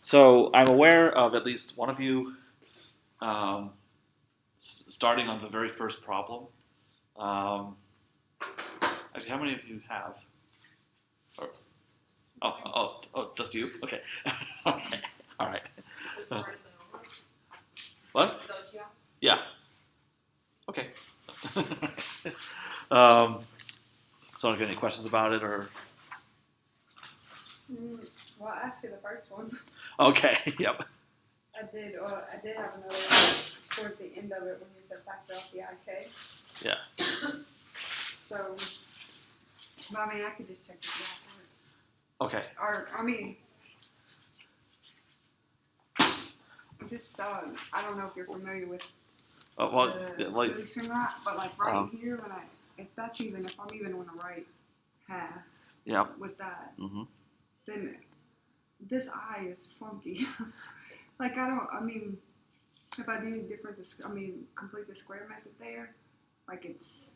So I'm aware of at least one of you starting on the very first problem. Actually, how many of you have? Or, just you? Okay. Okay. All right. What? Yeah. Okay. So, don't get any questions about it, or? Well, I asked you the first one. Okay. Yep. I did have another one towards the end of it when you said factor off the IK. Yeah. So, but I mean, I could just check it afterwards. Okay. Or, I mean, just, I don't know if you're familiar with the solution or not, but like right here, if I'm even on the right path with that, then this I is funky. Like, if I do complete the square method there, like it's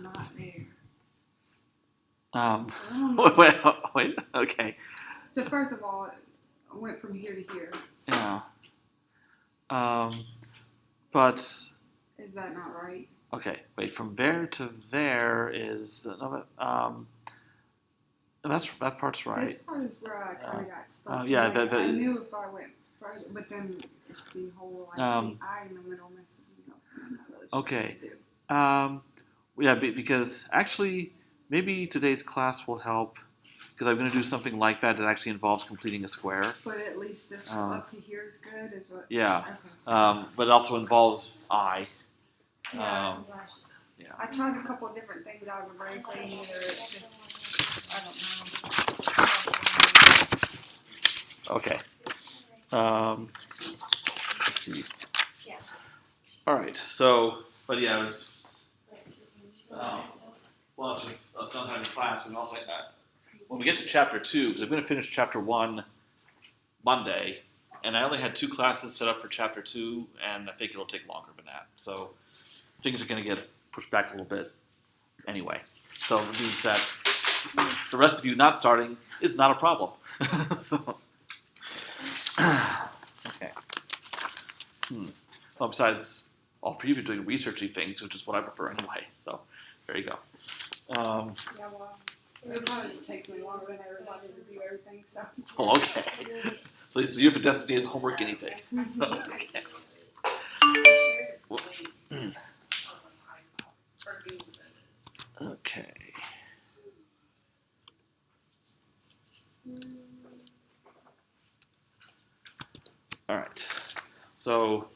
not there. Wait, okay. So first of all, I went from here to here. Yeah. But. Is that not right? Okay, wait, from there to there is, that part's right. This part is where I kind of got stuck. Yeah, I knew if I went further, but then it's the whole, the I in the middle messing me up. I'm not really sure okay. What to do. Yeah, because actually, maybe today's class will help, because I'm going to do something like that actually involves completing a square. But at least this up to here is good, is what? Yeah. Okay. But it also involves I. Yeah, I tried a couple of different things algebraically, either it's just, I don't know. Okay. Let's see. All right. So, but yeah, it's well, it's not having class, and also when we get to chapter 2, because I'm going to finish chapter 1 Monday, and I only had 2 classes set up for chapter 2, and I think it'll take longer than that. So things are going to get pushed back a little bit anyway. So it means that the rest of you not starting is not a problem. Okay. Well, besides, all three of you are doing researchy things, which is what I prefer anyway. So there you go. Yeah, well, it'll probably take me longer than everybody to do everything. So. Oh, okay. So you have a designated homework guinea pig. So, okay. Okay. All right. So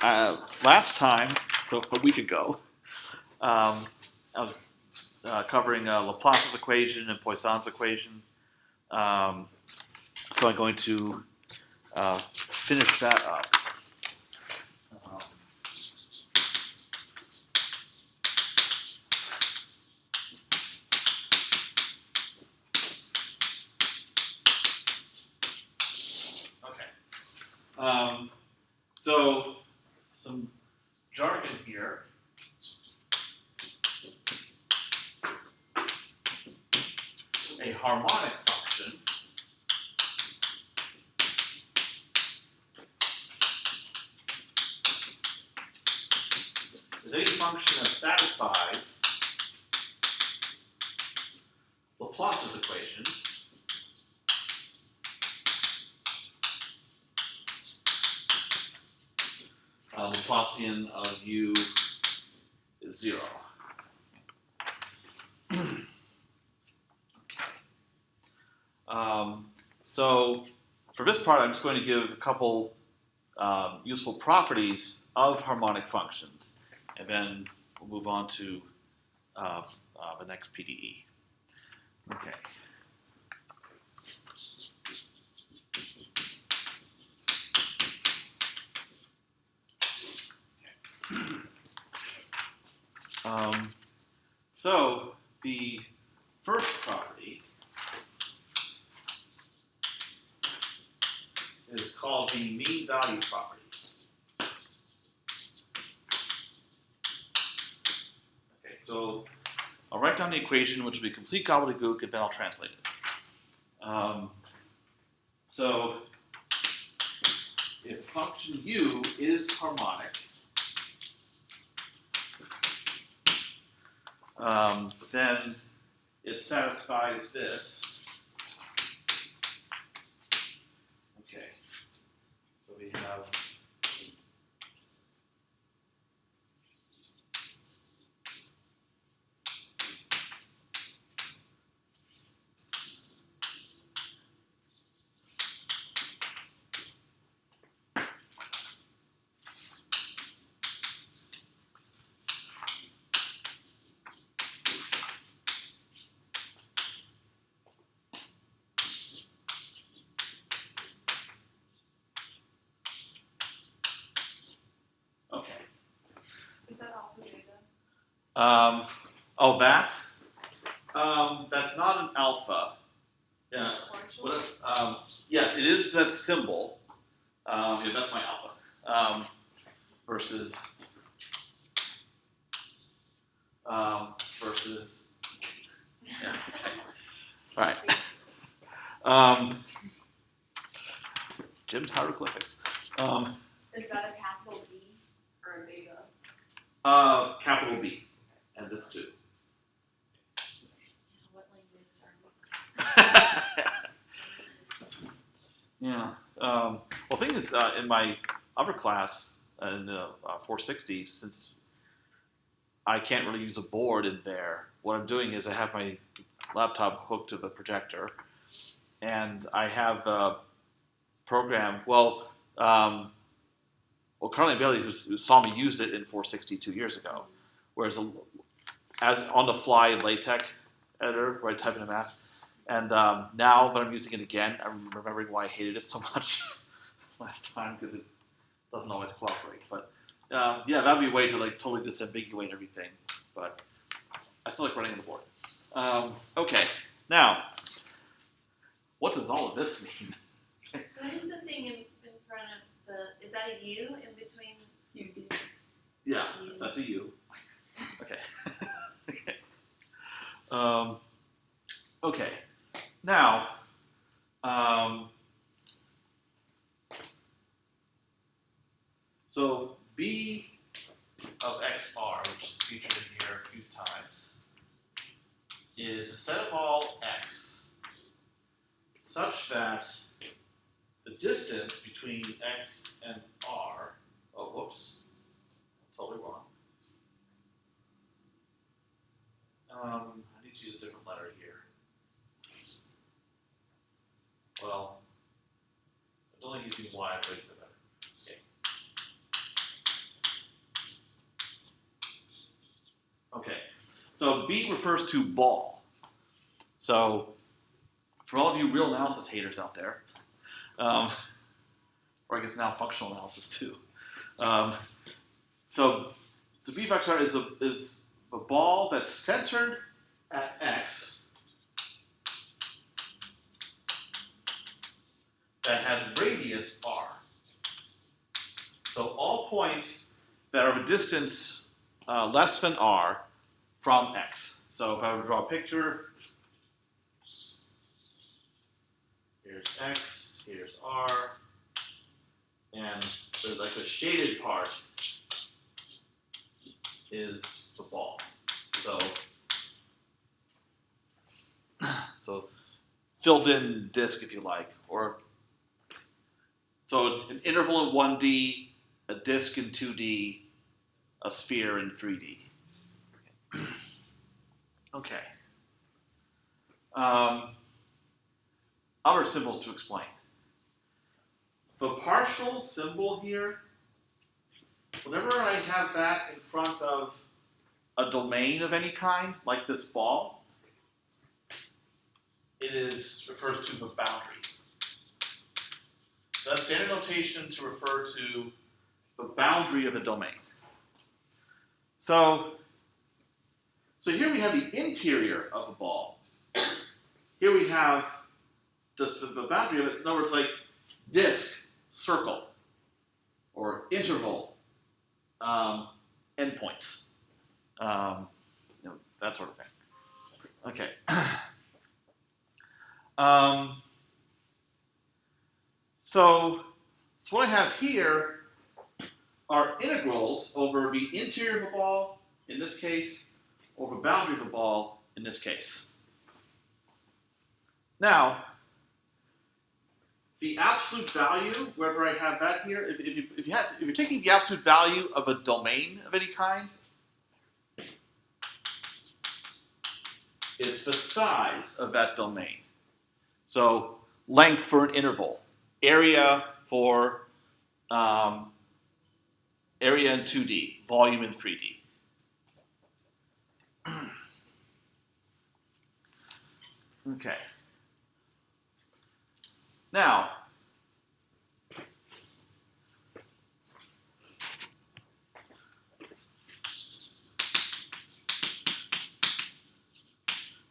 last time, so a week ago, I was covering Laplace's equation and Poisson's equation. So I'm going to finish that up. So some jargon here. A harmonic function is any function that satisfies Laplace's equation Laplacian of u is 0. Okay. So for this part, I'm just going to give a couple useful properties of harmonic functions, and then we'll move on to the next PDE. Okay. So the first property is called the mean value property. Okay, so I'll write down the equation, which will be complete gobbledygook, and then I'll translate it. So if function u is harmonic, then it satisfies this. Okay, so we have okay. Is that alpha beta? Oh, that? That's not an alpha. Yeah. What if, yes, it is that symbol. Yeah, that's my alpha. Versus. Versus. Yeah. Okay. All right. Jim's hieroglyphics. Is that a capital B or a beta? Capital B, and this too. What language are we? Yeah. Well, the thing is, in my other class, in 460, since I can't really use a board in there, what I'm doing is I have my laptop hooked to the projector, and I have a program. Well, Carly Bailey, who saw me use it in 460 2 years ago, whereas as on the fly LaTeX editor where I type in a math. And now that I'm using it again, I'm remembering why I hated it so much last time because it doesn't always cooperate. But yeah, that'd be a way to like totally disambiguate everything. But I still like running on the board. Okay, now what does all of this mean? What is the thing in front of the? Is that a U in between? UDs. Yeah, that's a U. Okay. Okay. Okay. Now, so B of XR, which is featured in here a few times, is a set of all X such that the distance between X and R, oh, whoops, totally wrong. I need to use a different letter here. Well, I'm only using Y, but it's better. Okay. Okay. So B refers to ball. So for all of you real analysis haters out there, or I guess now functional analysis too. So B vector is a ball that's centered at X that has radius R. So all points that are of a distance less than R from X. So if I were to draw a picture, here's X, here's R, and like the shaded part is the ball. So filled in disk, if you like, or so an interval in 1D, a disk in 2D, a sphere in 3D. Okay. Other symbols to explain. The partial symbol here, whenever I have that in front of a domain of any kind, like this ball, it refers to the boundary. So that's standard notation to refer to the boundary of a domain. So here we have the interior of a ball. Here we have just the boundary of it. In other words, like disk, circle, or interval, endpoints, that sort of thing. Okay. So what I have here are integrals over the interior of a ball, in this case, over boundary of a ball, in this case. Now, the absolute value, wherever I have that here, if you're taking the absolute value of a domain of any kind, it's the size of that domain. So length for an interval, area for area in 2D, volume in 3D. Okay. Now,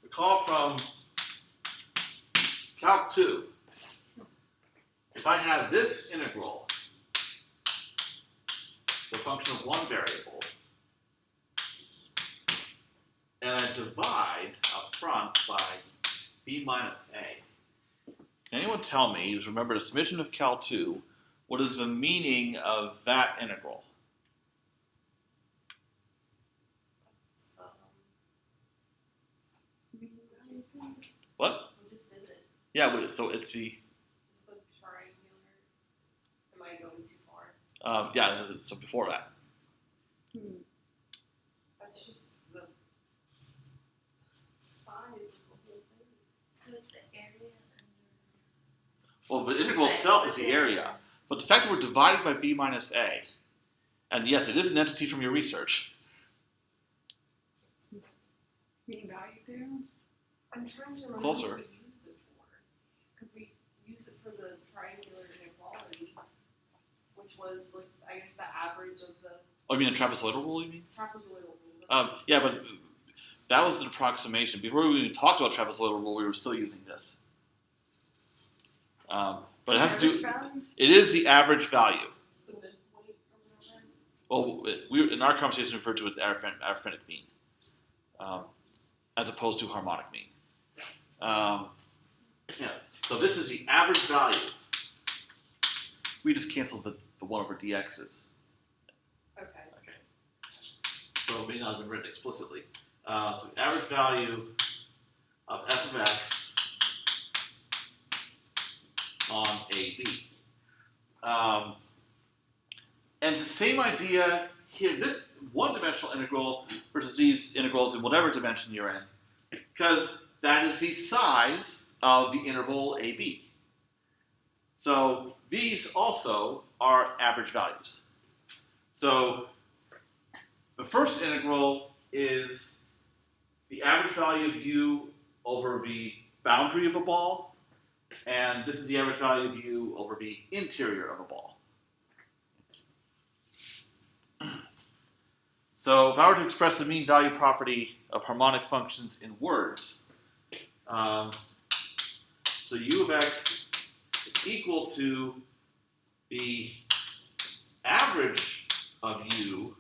recall from Calc 2, if I have this integral, so a function of one variable, and I divide up front by b minus a. Can anyone tell me, who's remembered a summation of Cal 2, what is the meaning of that integral? What? We just did it. Yeah, so it's the... Just put triangular. Am I going too far? Yeah, so before that. That's just the size of the whole thing. So it's the area under. Well, the integral itself is the area. But the fact that we're dividing by b minus a, and yes, it is an entity from your research. Mean value theorem? I'm trying to remember Closer. what we use it for. Because we use it for the triangular inequality, which was, like, I guess the average of the Oh, you mean the trapezoidal rule, you mean? trapezoidal rule. Yeah, but that was an approximation. Before we even talked about trapezoidal rule, we were still using this. But it has to do. It is the average value. The midpoint or whatever. Well, we in our conversation referred to it as arithmetic mean, as opposed to harmonic mean. Yeah. So this is the average value. We just canceled the 1 over dx's. Okay. Okay. So it may not have been written explicitly. So the average value of f of x on AB. And it's the same idea here, this one-dimensional integral versus these integrals in whatever dimension you're in, because that is the size of the interval AB. So these also are average values. So the first integral is the average value of u over the boundary of a ball, and this is the average value of u over the interior of a ball. So if I were to express the mean value property of harmonic functions in words, so u of x is equal to the average of u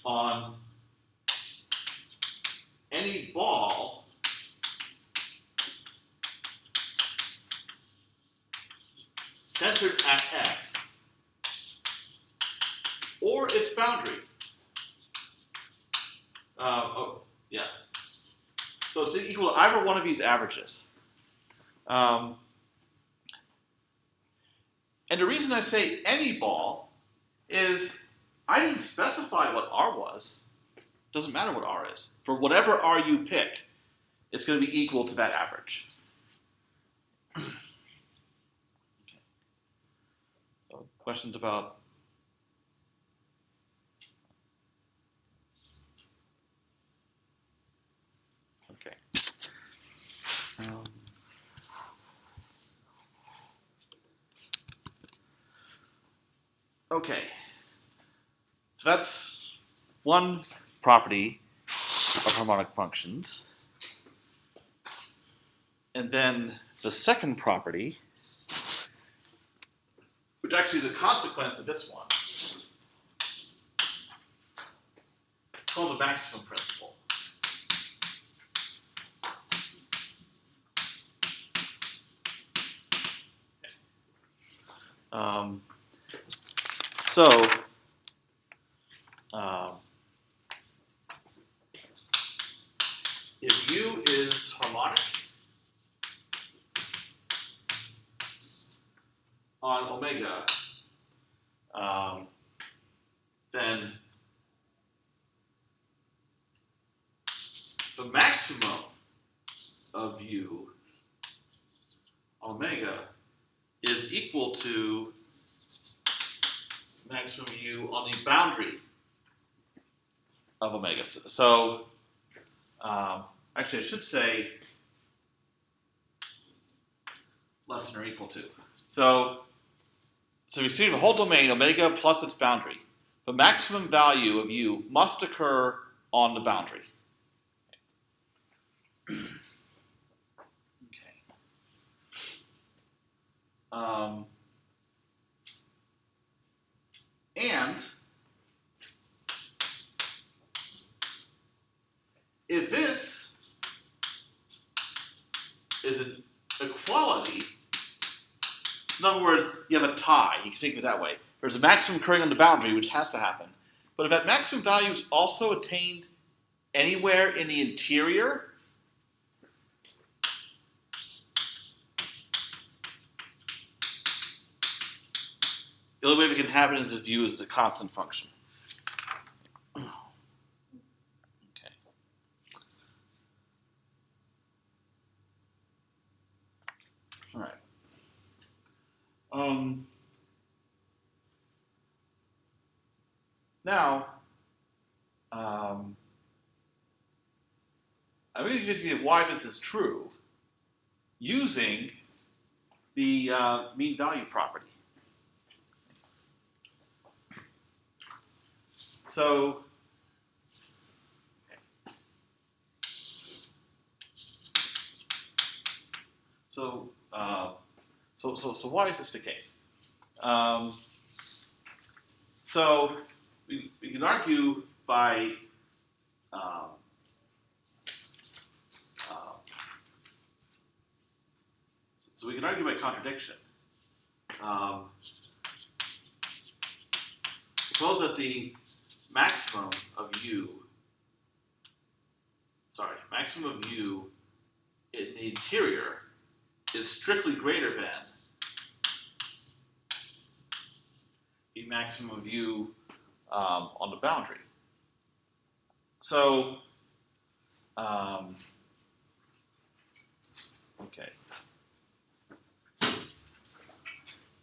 on any ball centered at x or its boundary. Yeah. So it's equal to either one of these averages. And the reason I say any ball is I didn't specify what R was. Doesn't matter what R is. For whatever R you pick, it's going to be equal to that average. Okay. So questions about? Okay. Okay. So that's one property of harmonic functions. And then the second property, which actually is a consequence of this one, called the maximum principle. So, if U is harmonic on omega, then the maximum of U on omega is equal to maximum U on the boundary of omega. So actually I should say less than or equal to. So we see the whole domain, omega plus its boundary. The maximum value of U must occur on the boundary. Okay. And if this is an equality, so in other words, you have a tie, you can think of it that way. There's a maximum occurring on the boundary, which has to happen. But if that maximum value is also attained anywhere in the interior, the only way we can have it is if U is a constant function. Okay. All right. Now, I'm going to give you why this is true using the mean value property. So, so why is this the case? So we can argue by so we can argue by contradiction. Suppose that the maximum of U in the interior is strictly greater than the maximum of U on the boundary. So, okay. I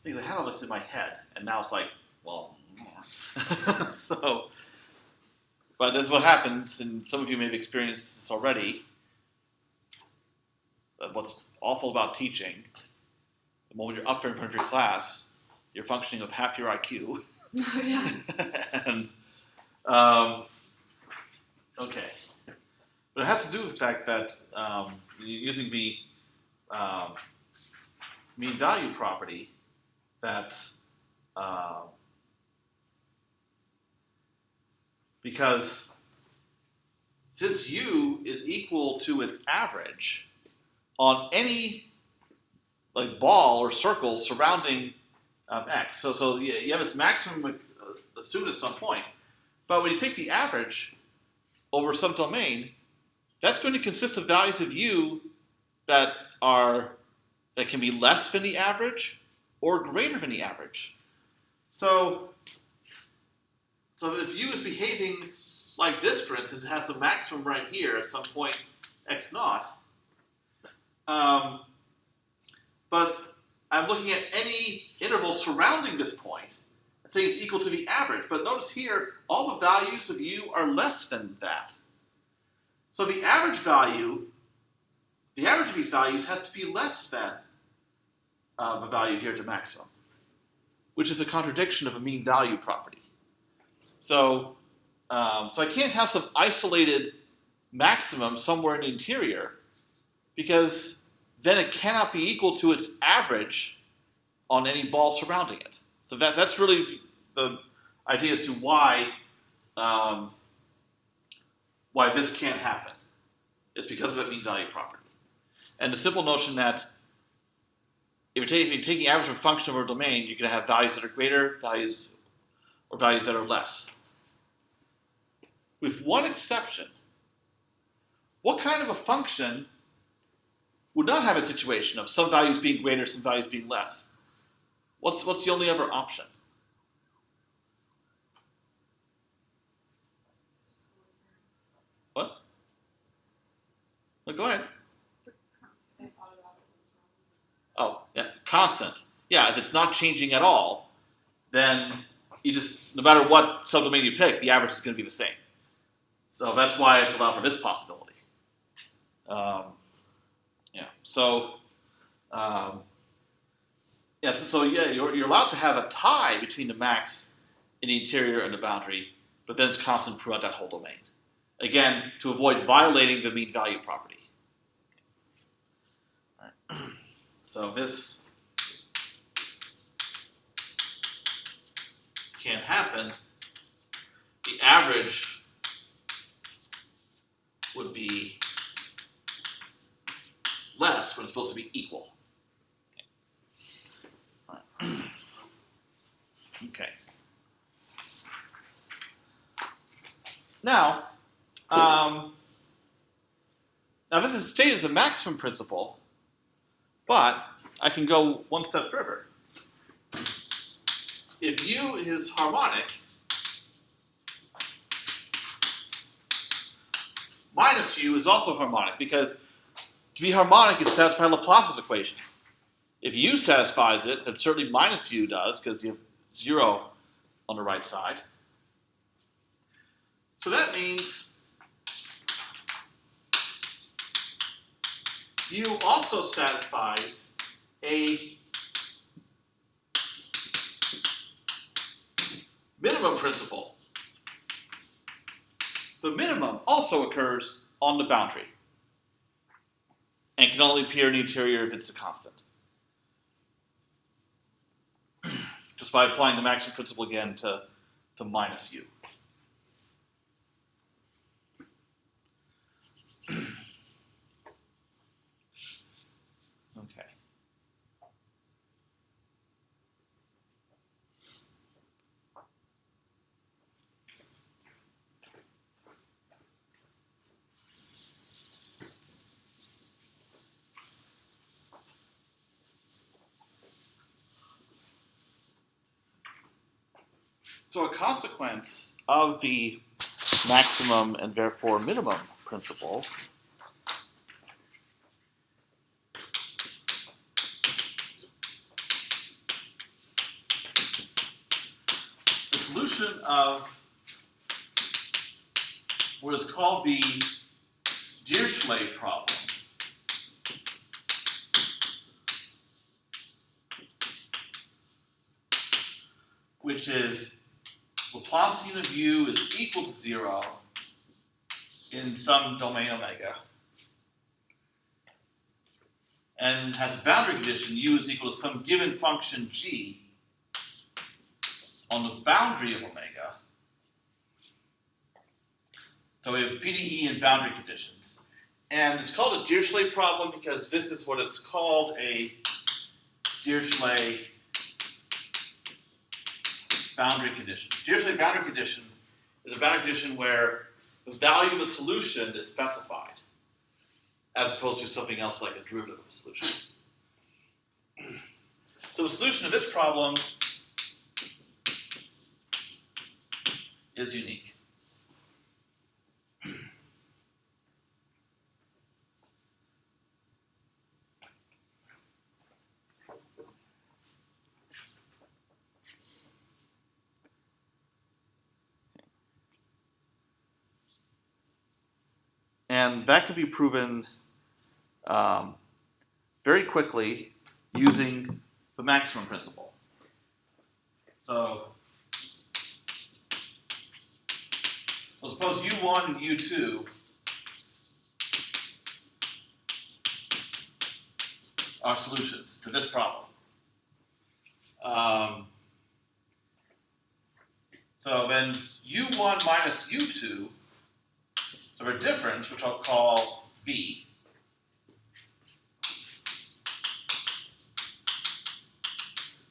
think I had all this in my head, and now it's like, well, so, but that's what happens, and some of you may have experienced this already. What's awful about teaching, the moment you're up there in front of your class, you're functioning of half your IQ. Oh, yeah. And, okay. But it has to do with the fact that using the mean value property, that because since U is equal to its average on any like ball or circle surrounding X, so you have its maximum assumed at some point, but when you take the average over some domain, that's going to consist of values of U that can be less than the average or greater than the average. So if U is behaving like this, for instance, it has the maximum right here at some point x naught, but I'm looking at any interval surrounding this point and saying it's equal to the average. But notice here, all the values of U are less than that. So the average of these values has to be less than the value here to maximum, which is a contradiction of a mean value property. So I can't have some isolated maximum somewhere in the interior, because then it cannot be equal to its average on any ball surrounding it. So that's really the idea as to why this can't happen. It's because of that mean value property. And the simple notion that if you're taking average of a function over a domain, you're going to have values that are greater, values that are less. With one exception, what kind of a function would not have a situation of some values being greater, some values being less? What's the only other option? What? No, go ahead. Oh, yeah, constant. Yeah, if it's not changing at all, then you just, no matter what subdomain you pick, the average is going to be the same. So that's why it's allowed for this possibility. You're allowed to have a tie between the max in the interior and the boundary, but then it's constant throughout that whole domain. Again, to avoid violating the mean value property. All right. So this can't happen. The average would be less when it's supposed to be equal. Okay. Now this is stated as a maximum principle, but I can go one step further. If U is harmonic, minus U is also harmonic, because to be harmonic, it satisfies Laplace's equation. If U satisfies it, then certainly minus U does, because you have 0 on the right side. So that means U also satisfies a minimum principle. The minimum also occurs on the boundary and can only appear in the interior if it's a constant. Just by applying the maximum principle again to minus U. Okay. So a consequence of the maximum and therefore minimum principle the solution of what is called the Dirichlet problem which is Laplacian of U is equal to 0 in some domain omega, and has a boundary condition U is equal to some given function G on the boundary of omega. So we have PDE and boundary conditions. And it's called a Dirichlet problem because this is what is called a Dirichlet boundary condition. Dirichlet boundary condition is a boundary condition where the value of the solution is specified, as opposed to something else like a derivative of a solution. So the solution of this problem is unique. And that can be proven very quickly using the maximum principle. So suppose U1 and U2 are solutions to this problem. So then U1 minus U2, so our difference, which I'll call V,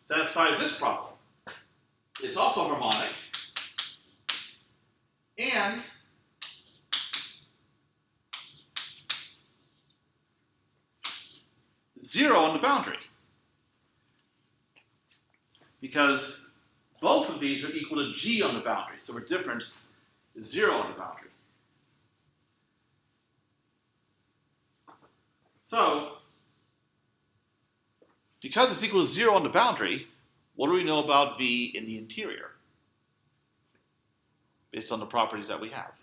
satisfies this problem. It's also harmonic, and zero on the boundary. Because both of these are equal to G on the boundary. So our difference is 0 on the boundary. So, because it's equal to 0 on the boundary, what do we know about V in the interior? Based on the properties that we have.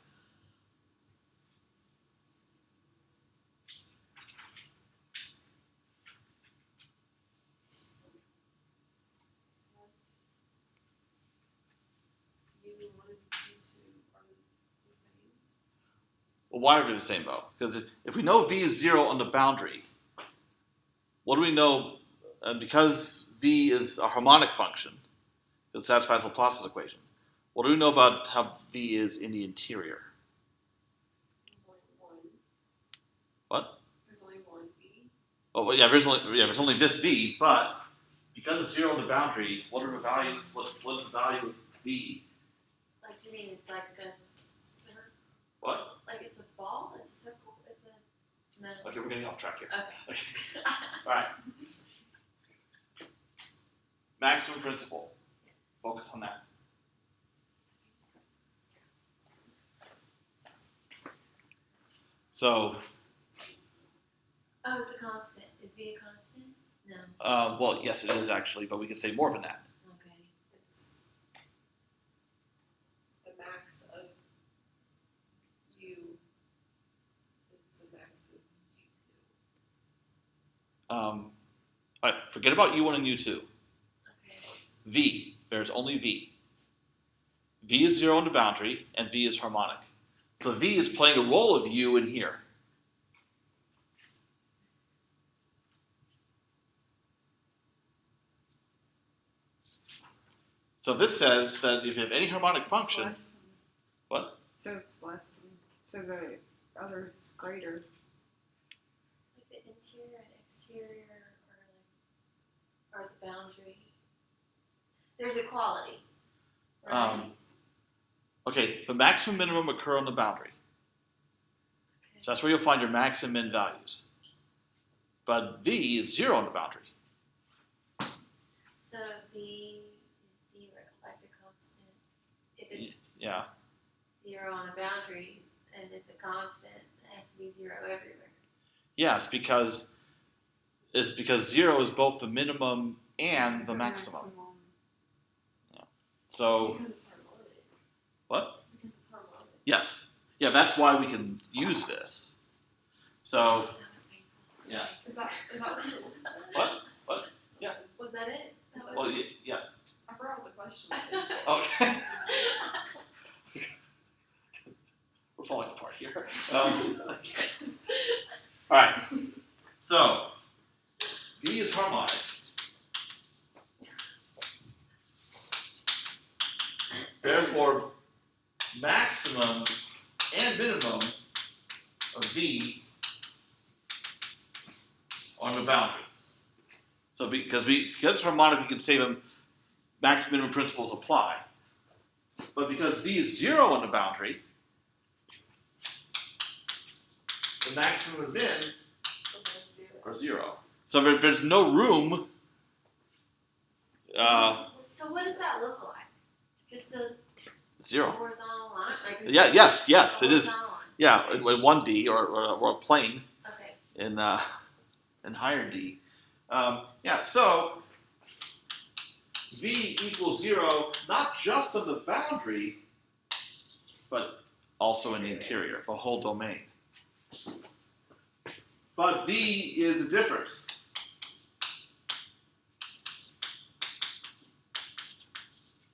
Well, why are they the same, though? Because if we know V is 0 on the boundary, what do we know? Because V is a harmonic function, it satisfies Laplace's equation. What do we know about how V is in the interior? There's only one. What? There's only one V. Oh, well, there's only this V, but because it's 0 on the boundary, what are the values? What's the value of V? Like, you mean it's like a circle? What? Like it's a ball? It's a circle? It's a... No. Okay, we're getting off track here. Okay. All right. Maximum principle. Focus on that. So, Oh, it's a constant. Is V a constant? No. well, yes, it is actually, but we can say more than that. Okay. It's the max of U is the max of U2. All right, forget about U1 and U2. Okay. V, there's only V. V is 0 on the boundary, and V is harmonic. So V is playing a role of U in here. So this says that if you have any harmonic function, It's less than, what? so it's less than, so the other's greater. Like the interior and exterior are the boundary. There's equality. Right? Okay, the maximum and minimum occur on the boundary. Okay. So that's where you'll find your max and min values. But V is 0 on the boundary. So V is 0, like the constant. If it's Yeah. 0 on the boundary and it's a constant, it has to be 0 everywhere. Yes, because 0 is both the minimum and the maximum. So, Because it's harmonic. what? Because it's harmonic. Yes. Yeah, that's why we can use this. So, That was painful. yeah. Is that What? What? Yeah. Was that it? That was Well, yes. I forgot what the question was. Okay. We're falling apart here. All right. So, V is harmonic. Therefore, maximum and minimum of V on the boundary. So because it's harmonic, we can say them max minimum principles apply. But because V is 0 on the boundary, the maximum and min are 0. So there's no room. So what does that look like? Just a 0. horizontal line? Like Yeah. Yes. a It is. horizontal line. Yeah. In 1D or a plane Okay. in higher D. Yeah. So V equals 0, not just on the boundary, but also in the interior, the whole domain. But V is a difference.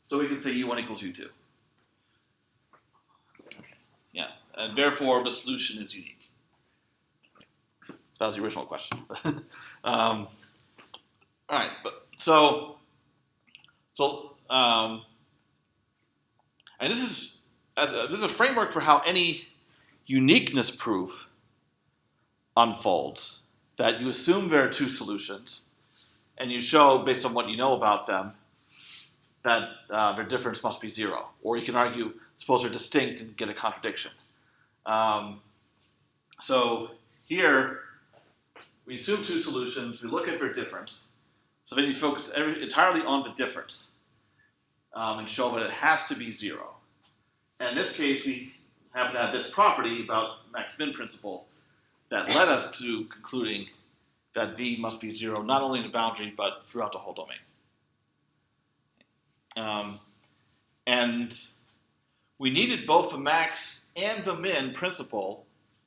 So we can say U1 equals U2. Yeah, and therefore the solution is unique. That was the original question. All right, but and this is a framework for how any uniqueness proof unfolds. That you assume there are two solutions, and you show, based on what you know about them, that their difference must be 0. Or you can argue, suppose they're distinct and get a contradiction. So here, we assume 2 solutions, we look at their difference. So then you focus entirely on the difference and show that it has to be 0. And in this case, we happen to have this property about max-min principle that led us to concluding that V must be 0, not only in the boundary, but throughout the whole domain. And we needed both the max and the min principle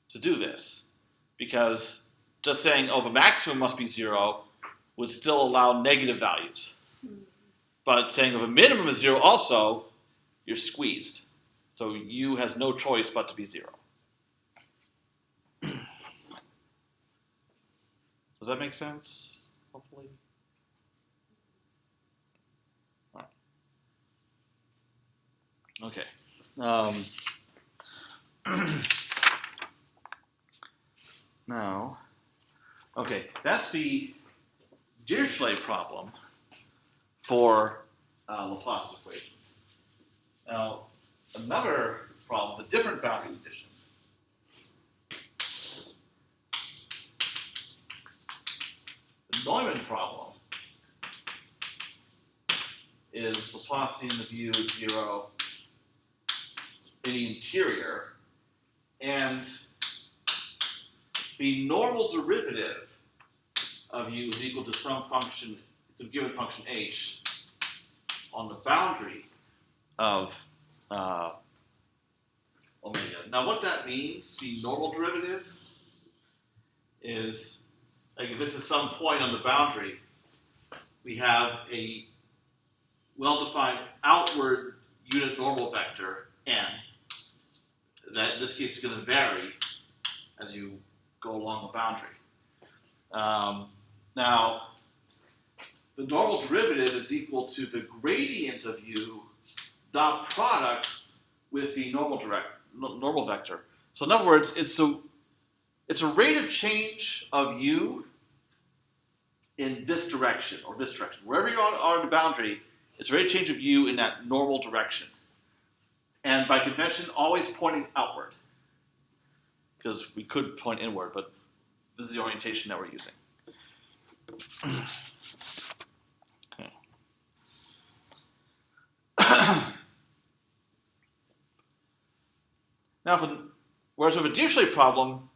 to do this, because just saying, oh, the maximum must be 0 would still allow negative values. But saying if the minimum is 0 also, you're squeezed. So U has no choice but to be 0. Does that make sense? Hopefully. All right. Okay. Now, okay, that's the Dirichlet problem for Laplace's equation. Now, another problem, the different boundary condition. The Neumann problem is Laplacian of U is 0 in the interior, and the normal derivative of U is equal to some function, it's a given function h, on the boundary of omega. Now what that means, the normal derivative, is, like if this is some point on the boundary, we have a well-defined outward unit normal vector, n, that in this case is going to vary as you go along the boundary. Now, the normal derivative is equal to the gradient of U dot product with the normal vector. So in other words, it's a rate of change of U in this direction or this direction. Wherever you are on the boundary, it's a rate of change of U in that normal direction. And by convention, always pointing outward. Because we could point inward, but this is the orientation that we're using. Okay. Now, whereas with a Dirichlet problem,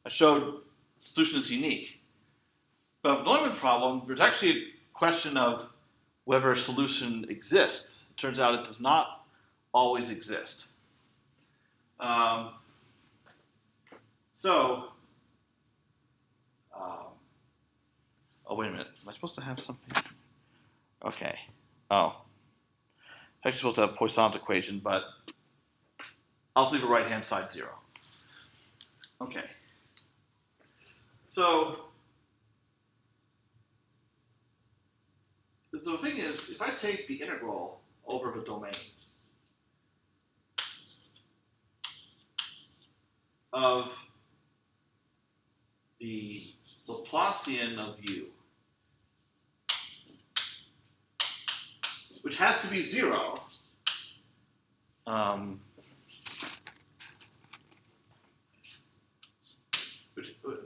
I showed the solution is unique. But with a Neumann problem, there's actually a question of whether a solution exists. It turns out it does not always exist. Oh, wait a minute. Am I supposed to have something? Okay. Oh. I'm actually supposed to have Poisson's equation, but I'll just leave the right-hand side 0. Okay. So the thing is, if I take the integral over the domain of the Laplacian of U, which has to be 0,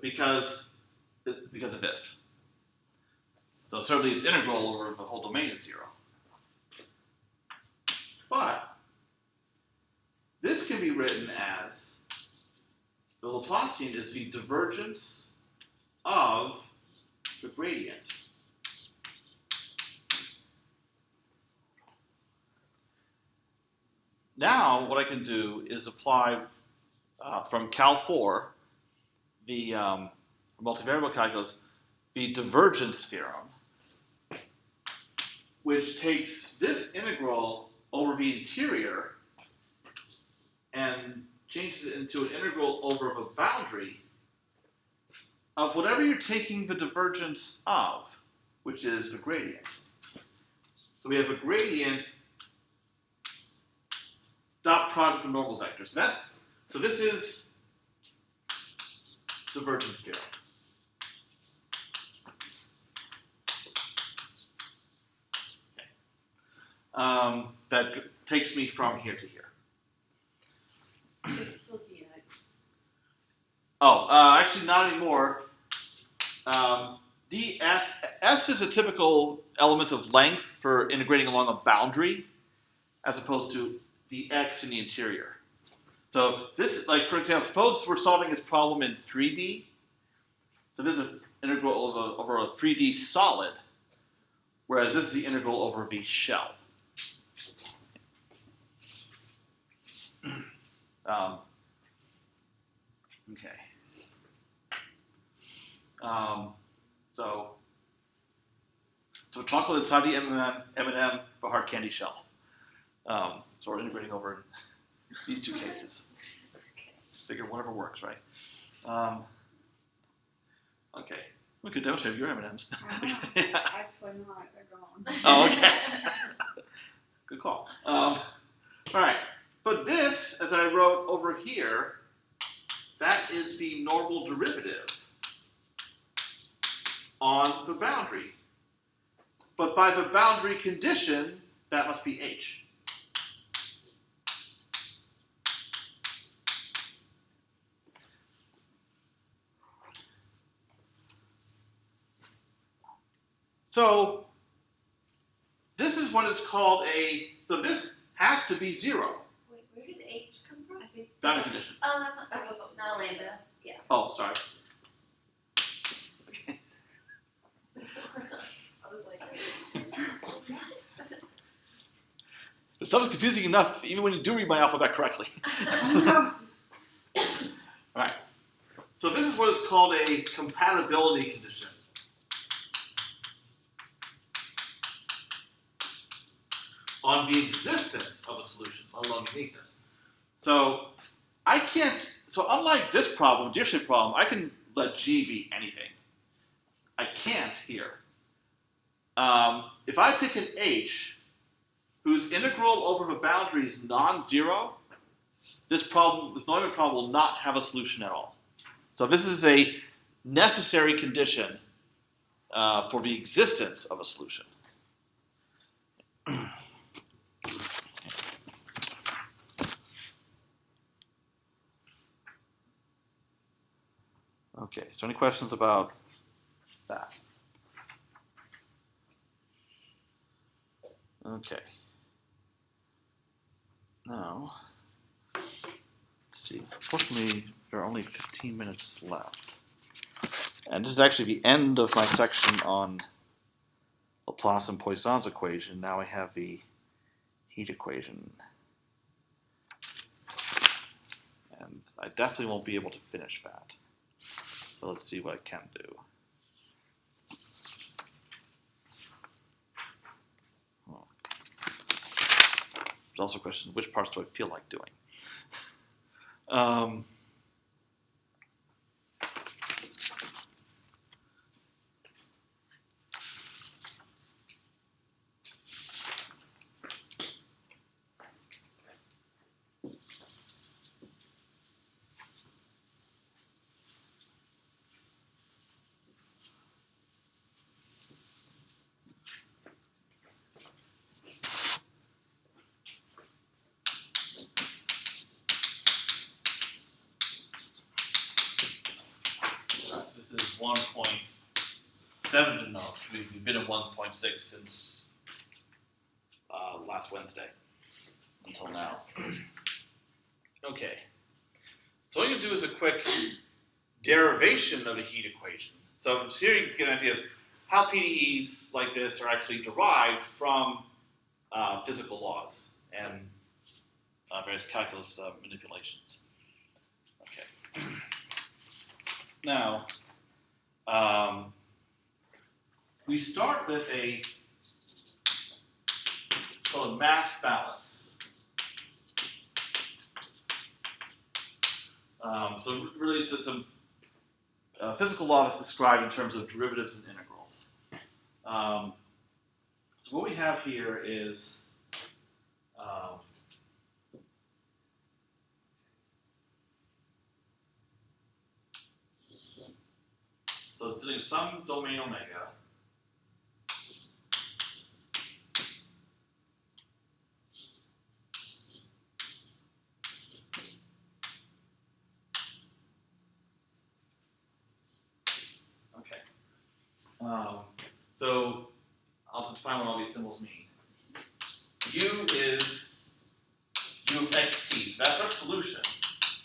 because of this. So certainly its integral over the whole domain is 0. But this can be written as the Laplacian is the divergence of the gradient. Now what I can do is apply from Cal 4, the multivariable calculus, the divergence theorem, which takes this integral over the interior and changes it into an integral over the boundary of whatever you're taking the divergence of, which is the gradient. So we have a gradient dot product of normal vectors. So this is divergence theorem. that takes me from here to here. It's still dx. Oh, actually not anymore. S is a typical element of length for integrating along a boundary, as opposed to the x in the interior. So this is, like, for example, suppose we're solving this problem in 3D. So this is an integral over a 3D solid, whereas this is the integral over the shell. Okay. So chocolate inside the M&M, the hard candy shell. So we're integrating over these two cases. Figure whatever works, right? Okay. We could demonstrate your M&Ms. Yeah. Actually not, they're gone. Oh, okay. Good call. All right. But this, as I wrote over here, that is the normal derivative on the boundary. But by the boundary condition, that must be H. So this is what is called so this has to be 0. Wait, where did H come from? I think. Boundary condition. Oh, that's not lambda. Yeah. Oh, sorry. I was like, The stuff is confusing enough, even when you do read my alphabet correctly. No. All right. So this is what is called a compatibility condition. On the existence of a solution, let alone uniqueness. So I can't. So unlike this problem, the dictionary problem, I can let G be anything. I can't here. If I pick an H whose integral over the boundary is non-zero, this normal problem will not have a solution at all. So this is a necessary condition for the existence of a solution. Okay, so any questions about that? Okay. Now, let's see. Unfortunately, there are only 15 minutes left. And this is actually the end of my section on Laplace and Poisson's equation. Now I have the heat equation. And I definitely won't be able to finish that. So let's see what I can do. There's also a question, which parts do I feel like doing? This is 1.7 to know. We've been at 1.6 since last Wednesday until now. Okay. So what you do is a quick derivation of the heat equation. So here you get an idea of how PDEs like this are actually derived from physical laws and various calculus manipulations. Okay. Now, we start with it's called a mass balance. So really, it's a physical law that's described in terms of derivatives and integrals. So what we have here is so doing some domain omega So I'll define what all these symbols mean. U is U of xt. So that's our solution,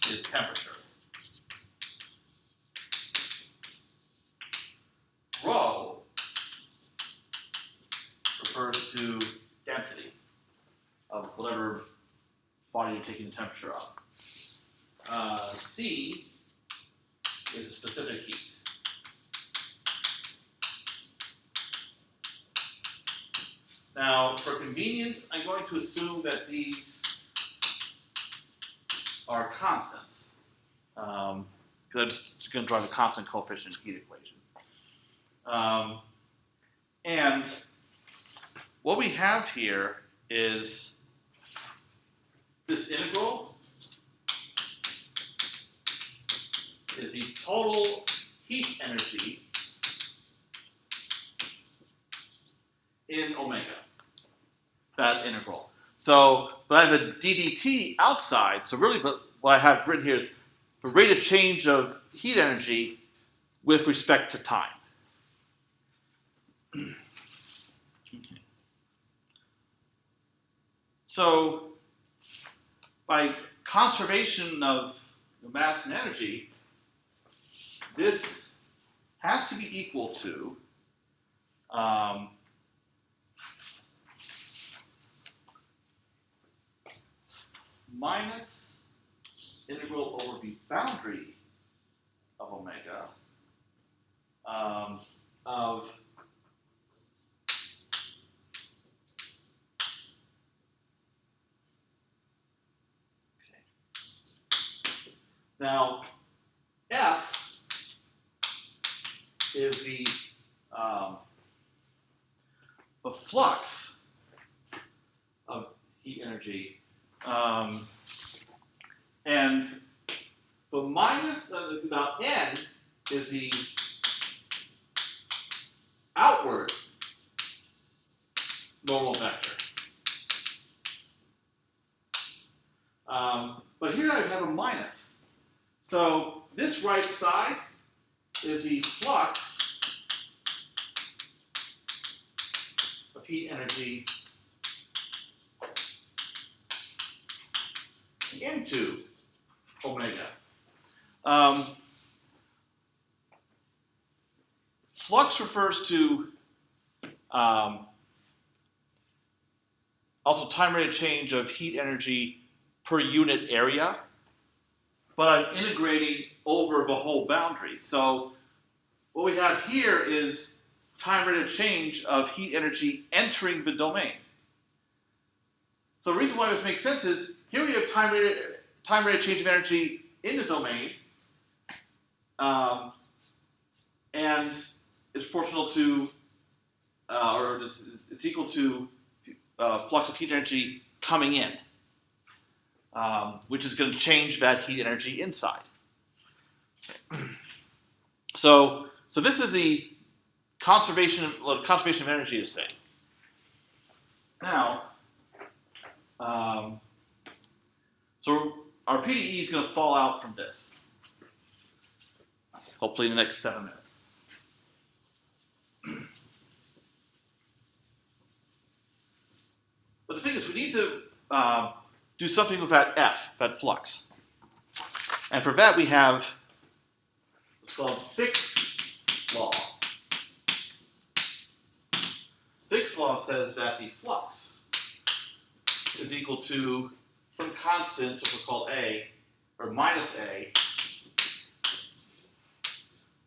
is temperature. Rho refers to density of whatever body you're taking the temperature of. C is a specific heat. Now, for convenience, I'm going to assume that these are constants, because I'm just going to drive a constant coefficient heat equation. And what we have here is this integral is the total heat energy in omega, that integral. So, but I have a ddt outside, so really what I have written here is the rate of change of heat energy with respect to time. So, by conservation of mass and energy, this has to be equal to minus integral over the boundary of omega of now F is the flux of heat energy, and the minus now N is the outward normal vector. But here I have a minus. So this right side is the flux of heat energy into omega. Flux refers to also time rate of change of heat energy per unit area, but I'm integrating over the whole boundary. So what we have here is time rate of change of heat energy entering the domain. So the reason why this makes sense is here we have time rate of change of energy in the domain, and it's proportional to, or it's equal to flux of heat energy coming in, which is going to change that heat energy inside. So this is the conservation of energy is saying. Now, so our PDE is going to fall out from this, hopefully in the next 7 minutes. But the thing is, we need to do something with that F, that flux. And for that, we have what's called Fick's law. Fick's law says that the flux is equal to some constant, which we'll call A, or minus A,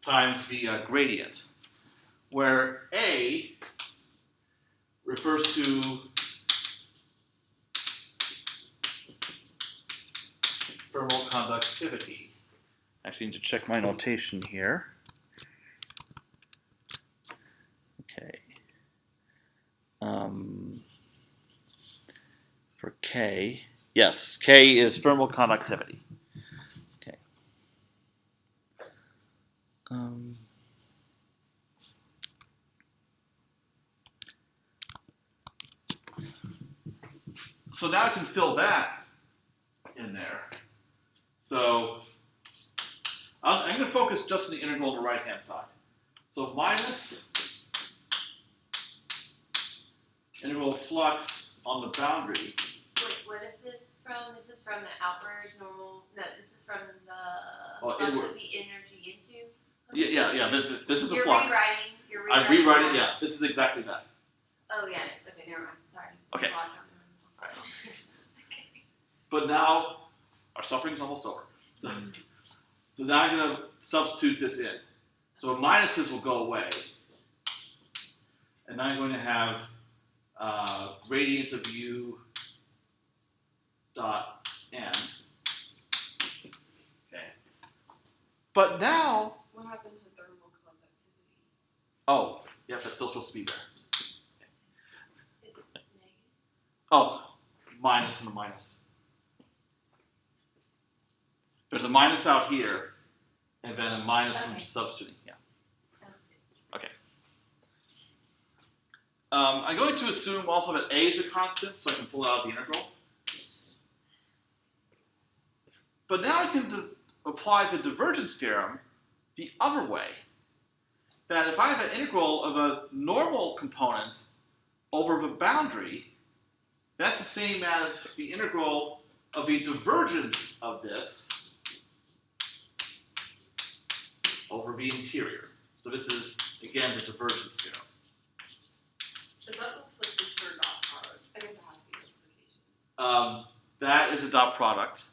times the gradient, where A refers to thermal conductivity. Actually, I need to check my notation here. Okay. For K, yes, K is thermal conductivity. Okay. So now I can fill that in there. So I'm going to focus just on the integral on the right-hand side. So minus integral flux on the boundary. Wait, what is this from? This is from the outward normal. No, this is from the flux inward. of the energy into. Yeah. This is a You're flux. rewriting. I rewrite it. Yeah, this is exactly that. Oh yes. Okay, never mind. Sorry. Okay. Okay. But now our suffering's almost over. So now I'm going to substitute this in. So minuses will go away. And now I'm going to have gradient of u dot n. Okay. But now, What happened to thermal conductivity? oh, yeah, that's still supposed to be there. Is it negative? Oh, minus and a minus. There's a minus out here, and then a minus from Okay. substituting. Yeah. Sounds good. Okay. I'm going to assume also that a is a constant, so I can pull out the integral. But now I can apply the divergence theorem the other way. That if I have an integral of a normal component over the boundary, that's the same as the integral of the divergence of this over the interior. So this is, again, the divergence theorem. Is that the for dot product? I guess it has to be multiplication. That is a dot product.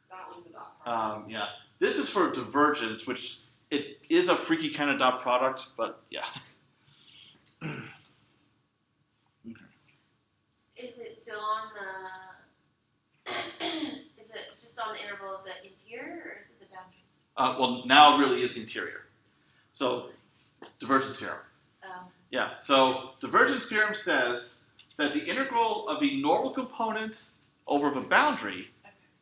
That one's a dot product. Yeah. This is for divergence, which it is a freaky kind of dot product, but yeah. Is it still on the? Is it just on the interval of the interior, or is it the boundary? Well, now it really is the interior. So, divergence theorem. Yeah, so divergence theorem says that the integral of the normal component over the boundary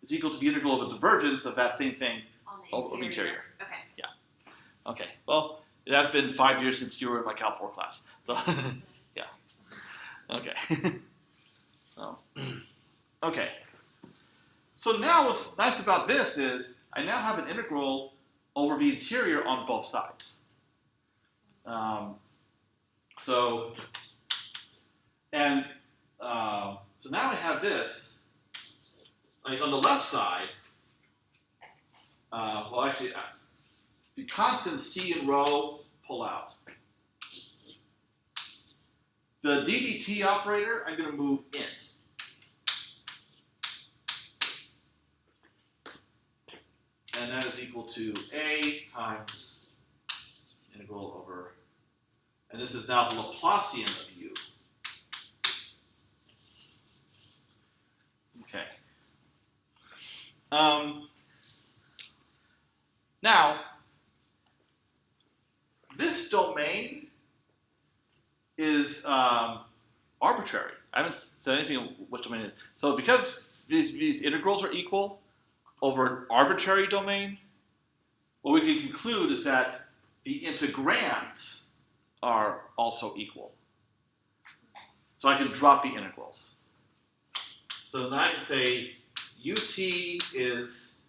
is equal to the integral of the divergence of that same thing On the over the interior. Okay. Okay, well, it has been 5 years since you were in my Cal 4 class. So, yeah. Okay. So, okay. So now what's nice about this is I now have an integral over the interior on both sides. So now I have this, like on the left side, the constant c and rho pull out. The DDT operator, I'm going to move in. And that is equal to a times integral over, and this is now the Laplacian of u. Okay. Now, this domain is arbitrary. I haven't said anything on which domain it is. So because these integrals are equal over an arbitrary domain, what we can conclude is that the integrands are also equal. So I can drop the integrals. So now I can say ut is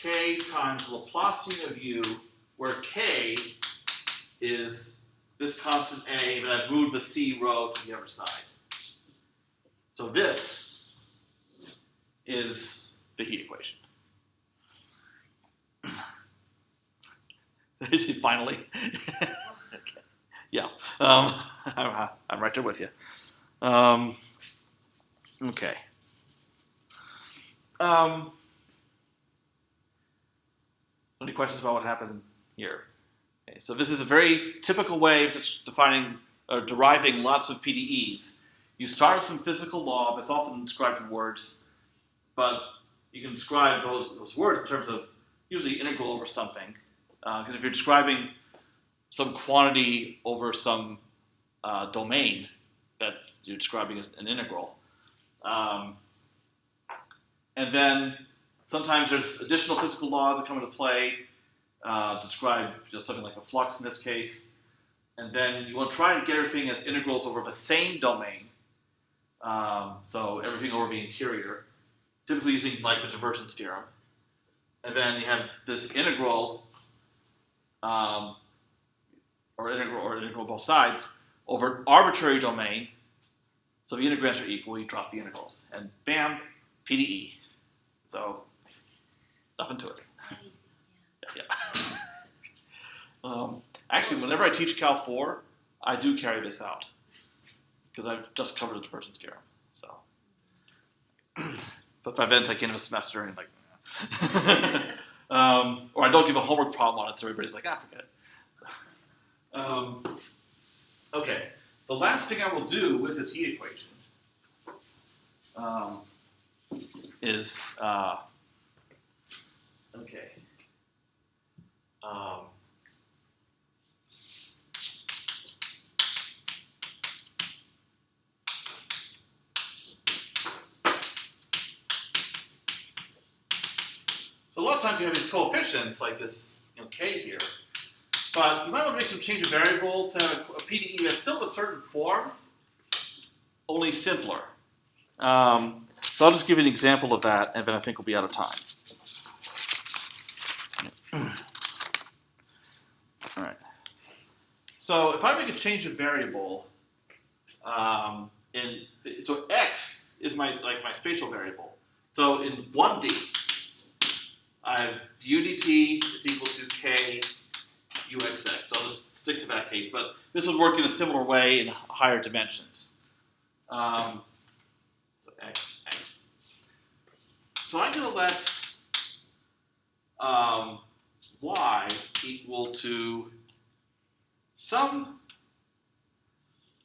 k times Laplacian of u, where k is this constant a, but I've moved the c rho to the other side. So this is the heat equation. Finally. Okay. Yeah. I'm right there with you. Okay. Any questions about what happened here? Okay, so this is a very typical way of just defining or deriving lots of PDEs. You start with some physical law that's often described in words, but you can describe those words in terms of usually integral over something. Because if you're describing some quantity over some domain that you're describing as an integral. And then sometimes there's additional physical laws that come into play to describe something like a flux in this case. And then you want to try to get everything as integrals over the same domain. So everything over the interior, typically using like the divergence theorem. And then you have this integral or integral both sides, over an arbitrary domain. So the integrands are equal, you drop the integrals. And bam, PDE. So, nothing to it. Yeah. Actually, whenever I teach Cal 4, I do carry this out. Because I've just covered the divergence theorem. So, but if I then take in a semester and or I don't give a homework problem on it, so everybody's like, forget it. Okay, the last thing I will do with this heat equation is okay. So a lot of times you have these coefficients like this, k here, but you might want to make some change of variable to have a PDE that's still a certain form, only simpler. So I'll just give you an example of that, and then I think we'll be out of time. All right. So if I make a change of variable, so x is my spatial variable. So in 1D, I have du dt is equal to k uxx. So I'll just stick to that case, but this would work in a similar way in higher dimensions. So x. So I'm going to let y equal to some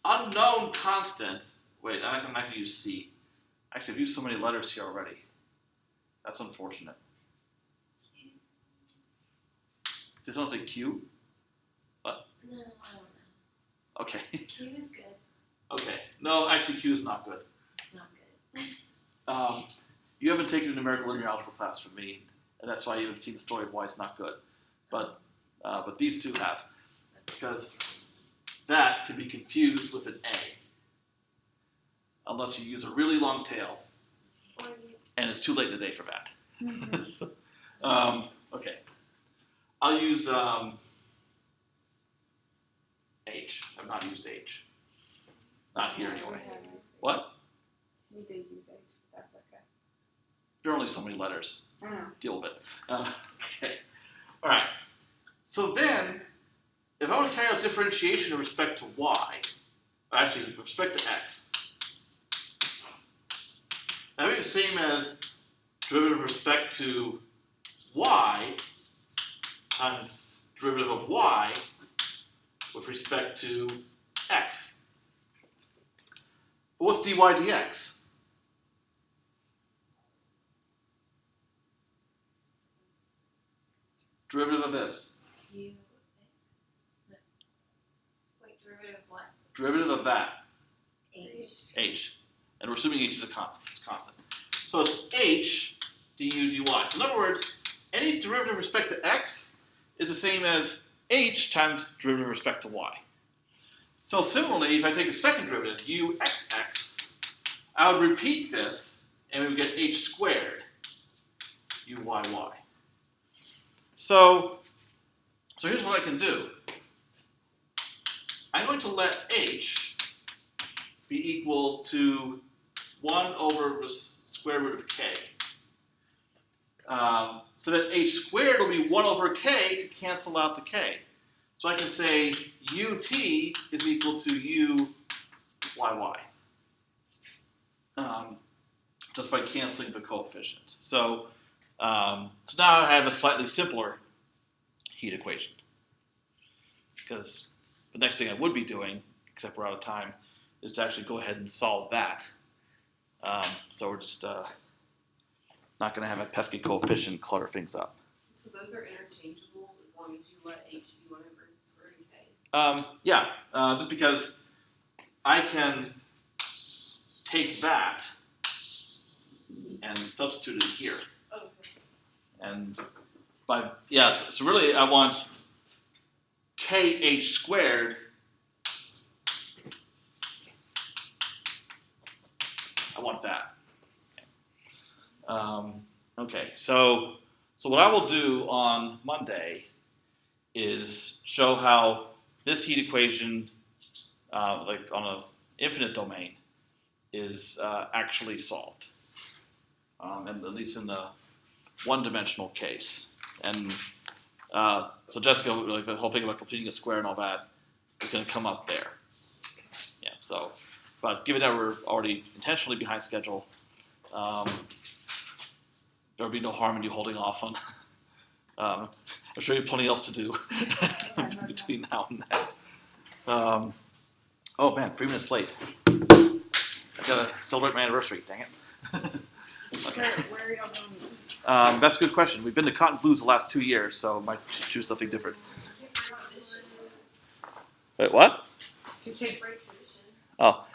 unknown constant. Wait, I'm not going to use c. Actually, I've used so many letters here already. That's unfortunate. Does someone say Q? What? No, I don't know. Okay. Q is good. Okay. No, actually Q is not good. It's not good. You haven't taken a numerical linear algebra class from me, and that's why you haven't seen the story of why it's not good. But these two have. Because that can be confused with an A. Unless you use a really long tail. And it's too late in the day for that. Okay. I'll use H. I've not used H. Not here anyway. What? We did use H, but that's okay. There are only so many letters. I know. Deal with it. Okay. All right. So then, if I want to carry out differentiation with respect to y, or actually with respect to x, that would be the same as derivative with respect to y times derivative of y with respect to x. But what's dy dx? Derivative of this. Q. No. Wait, derivative of what? Derivative of that. H. H. And we're assuming H is a constant. So it's H du dy. So in other words, any derivative with respect to x is the same as H times derivative with respect to y. So similarly, if I take a second derivative, uxx, I would repeat this, and we would get h squared uyy. So here's what I can do. I'm going to let h be equal to 1 over the square root of k. So that h squared will be 1 over k to cancel out the k. So I can say ut is equal to uyy. Just by canceling the coefficient. So now I have a slightly simpler heat equation. Because the next thing I would be doing, except we're out of time, is to actually go ahead and solve that. So we're just not going to have a pesky coefficient clutter things up. So those are interchangeable as long as you let h be 1 over square root of k? Yeah, just because I can take that and substitute it here. Oh, okay. And so really I want kh squared. I want that. Okay, so what I will do on Monday is show how this heat equation, like on an infinite domain, is actually solved, and at least in the one-dimensional case. And so Jessica, like the whole thing about completing a square and all that is going to come up there. Yeah. So, but given that we're already intentionally behind schedule, there will be no harm in you holding off on. I'm sure you have plenty else to do between now and then. Oh man, 3 minutes late. I gotta celebrate my anniversary. Dang it. Where are y'all going? That's a good question. We've been to Cotton Blues the last 2 years, so I might choose something different. Wait, what? She said great tradition. Oh,